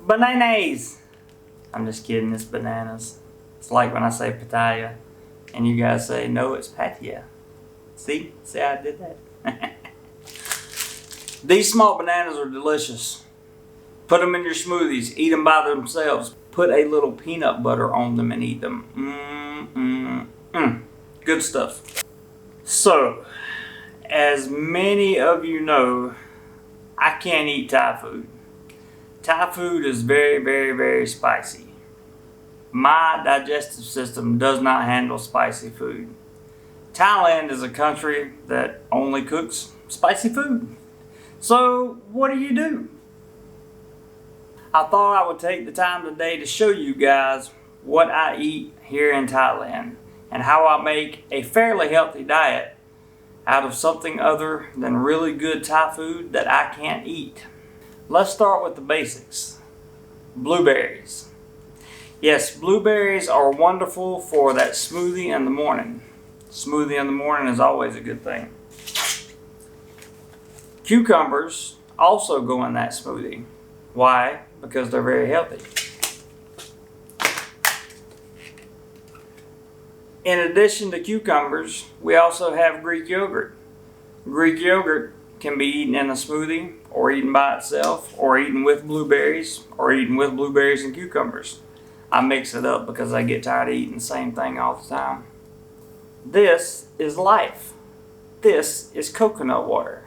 Bananas! I'm just kidding, it's bananas. It's like when I say pitaya, and you guys say, no, it's patia. See how I did that? These small bananas are delicious. Put them in your smoothies, eat them by themselves. Put a little peanut butter on them and eat them. Good stuff. So, as many of you know, I can't eat Thai food. Thai food is very, very, very spicy. My digestive system does not handle spicy food. Thailand is a country that only cooks spicy food. So, what do? I thought I would take the time today to show you guys what I eat here in Thailand and how I make a fairly healthy diet out of something other than really good Thai food that I can't eat. Let's start with the basics. Blueberries. Yes, blueberries are wonderful for that smoothie in the morning. Smoothie in the morning is always a good thing. Cucumbers also go in that smoothie. Why? Because they're very healthy. In addition to cucumbers, we also have Greek yogurt. Greek yogurt can be eaten in a smoothie, or eaten by itself, or eaten with blueberries, or eaten with blueberries and cucumbers. I mix it up because I get tired of eating the same thing all the time. This is life. This is coconut water.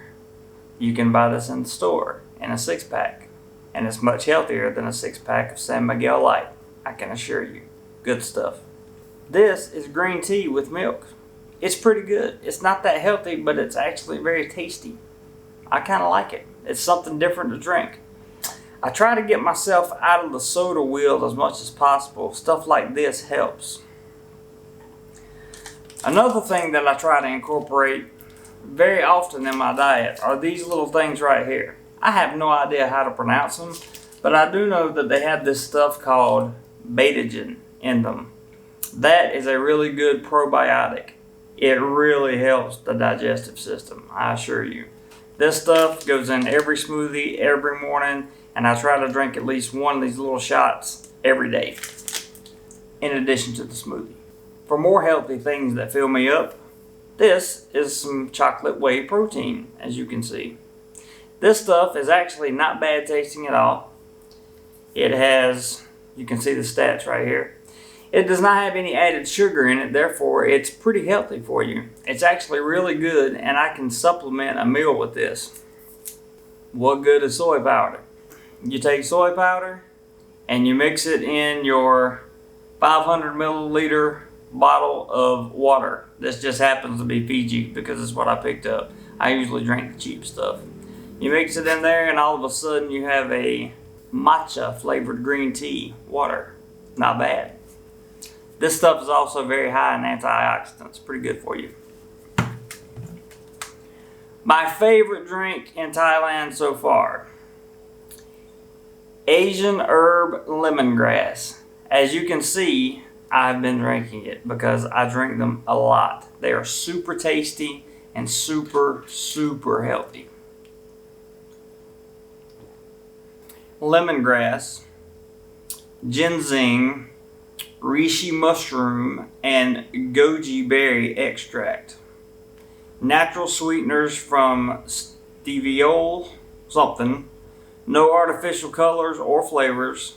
You can buy this in the store in a 6-pack. And it's much healthier than a 6-pack of San Miguel Light, I can assure you. Good stuff. This is green tea with milk. It's pretty good. It's not that healthy, but it's actually very tasty. I kind of like it. It's something different to drink. I try to get myself out of the soda wheel as much as possible. Stuff like this helps. Another thing that I try to incorporate very often in my diet are these little things right here. I have no idea how to pronounce them, but I do know that they have this stuff called betagen in them. That is a really good probiotic. It really helps the digestive system, I assure you. This stuff goes in every smoothie every morning, and I try to drink at least one of these little shots every day, in addition to the smoothie. For more healthy things that fill me up, this is some chocolate whey protein, as you can see. This stuff is actually not bad tasting at all. It has, you can see the stats right here. It does not have any added sugar in it, therefore it's pretty healthy for you. It's actually really good, and I can supplement a meal with this. What good is soy powder? You take soy powder and you mix it in your 500 milliliter bottle of water. This just happens to be Fiji because it's what I picked up. I usually drink the cheap stuff. You mix it in there and all of a sudden you have a matcha flavored green tea water. Not bad. This stuff is also very high in antioxidants. Pretty good for you. My favorite drink in Thailand so far. Asian herb lemongrass. As you can see, I've been drinking it because I drink them a lot. They are super tasty and super, super healthy. Lemongrass, ginseng, reishi mushroom, and goji berry extract. Natural sweeteners from steviol something. No artificial colors or flavors.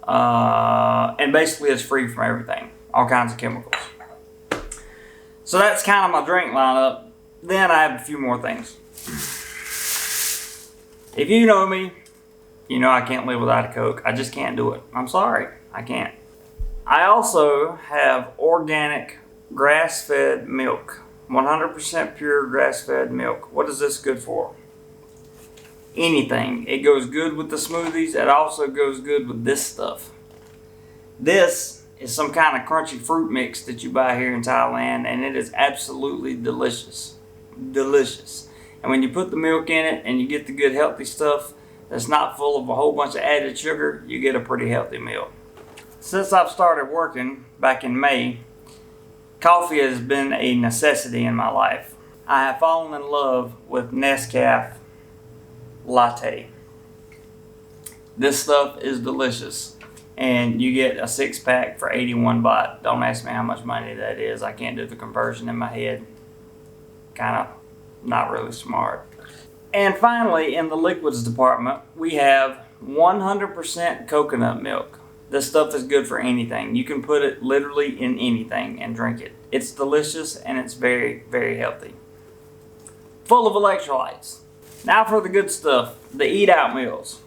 And basically it's free from everything. All kinds of chemicals. So that's kind of my drink lineup. Then I have a few more things. If you know me, you know I can't live without a Coke. I just can't do it. I'm sorry. I can't. I also have organic grass-fed milk. 100% pure grass-fed milk. What is this good for? Anything. It goes good with the smoothies. It also goes good with this stuff. This is some kind of crunchy fruit mix that you buy here in Thailand, and it is absolutely delicious. Delicious. And when you put the milk in it and you get the good healthy stuff that's not full of a whole bunch of added sugar, you get a pretty healthy meal. Since I've started working back in May, coffee has been a necessity in my life. I have fallen in love with Nescafe latte. This stuff is delicious. And you get a 6-pack for 81 baht. Don't ask me how much money that is. I can't do the conversion in my head. Kind of not really smart. And finally, in the liquids department, we have 100% coconut milk. This stuff is good for anything. You can put it literally in anything and drink it. It's delicious and it's very, very healthy. Full of electrolytes. Now for the good stuff, the eat out meals.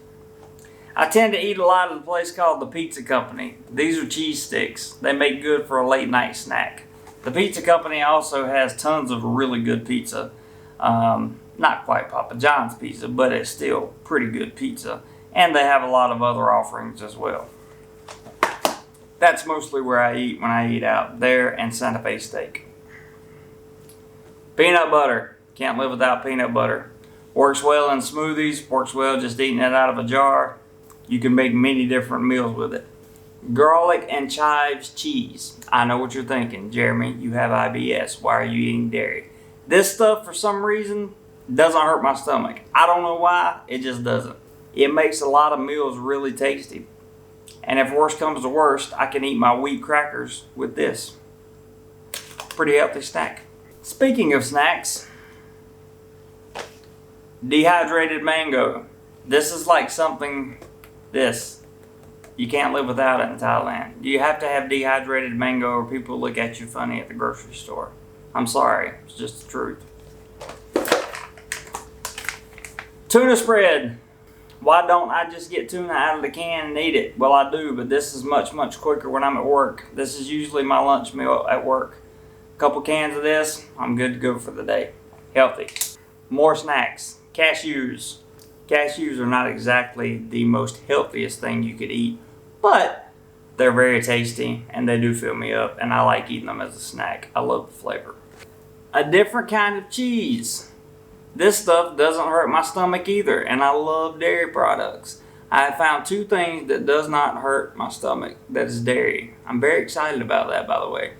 I tend to eat a lot at a place called the Pizza Company. These are cheese sticks. They make good for a late night snack. The Pizza Company also has tons of really good pizza. Not quite Papa John's pizza, but it's still pretty good pizza. And they have a lot of other offerings as well. That's mostly where I eat when I eat out, there and Santa Fe Steak. Peanut butter. Can't live without peanut butter. Works well in smoothies, works well just eating it out of a jar. You can make many different meals with it. Garlic and chives cheese. I know what you're thinking, Jeremy, you have IBS. Why are you eating dairy? This stuff, for some reason, doesn't hurt my stomach. I don't know why, it just doesn't. It makes a lot of meals really tasty. And if worst comes to worst, I can eat my wheat crackers with this. Pretty healthy snack. Speaking of snacks, dehydrated mango. This is like something, you can't live without it in Thailand. You have to have dehydrated mango or people look at you funny at the grocery store. I'm sorry, it's just the truth. Tuna spread. Why don't I just get tuna out of the can and eat it? Well, I do, but this is much, much quicker when I'm at work. This is usually my lunch meal at work. A couple cans of this, I'm good to go for the day. Healthy. More snacks. Cashews. Cashews are not exactly the most healthiest thing you could eat, but they're very tasty and they do fill me up, and I like eating them as a snack. I love the flavor. A different kind of cheese. This stuff doesn't hurt my stomach either, and I love dairy products. I have found 2 things that does not hurt my stomach. That is dairy. I'm very excited about that, by the way.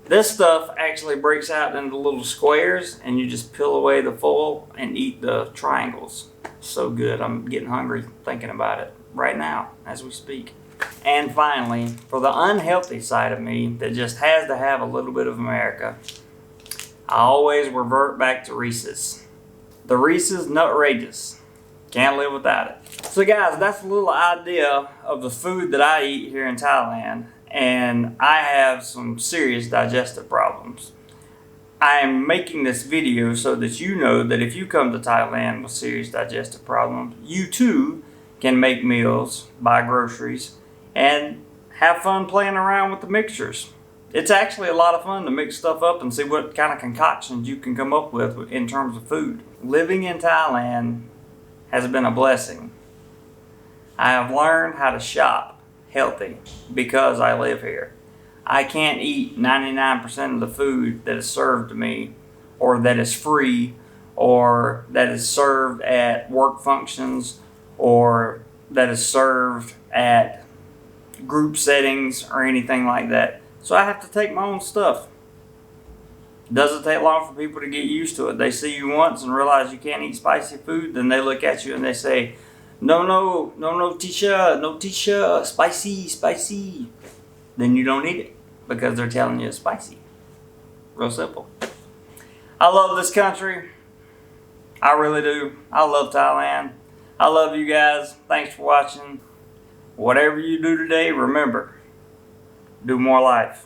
This stuff actually breaks out into little squares, and you just peel away the foil and eat the triangles. So good. I'm getting hungry thinking about it right now as we speak. And finally, for the unhealthy side of me that just has to have a little bit of America, I always revert back to Reese's. The Reese's Nutrageous. Can't live without it. So guys, that's a little idea of the food that I eat here in Thailand. And I have some serious digestive problems. I am making this video so that you know that if you come to Thailand with serious digestive problems, you too can make meals, buy groceries, and have fun playing around with the mixtures. It's actually a lot of fun to mix stuff up and see what kind of concoctions you can come up with in terms of food. Living in Thailand has been a blessing. I have learned how to shop healthy because I live here. I can't eat 99% of the food that is served to me, or that is free, or that is served at work functions, or that is served at group settings or anything like that. So I have to take my own stuff. It doesn't take long for people to get used to it. They see you once and realize you can't eat spicy food, then they look at you and they say, no, Tisha, spicy. Then you don't eat it because they're telling you it's spicy. Real simple. I love this country. I really do. I love Thailand. I love you guys. Thanks for watching. Whatever you do today, remember, do more life.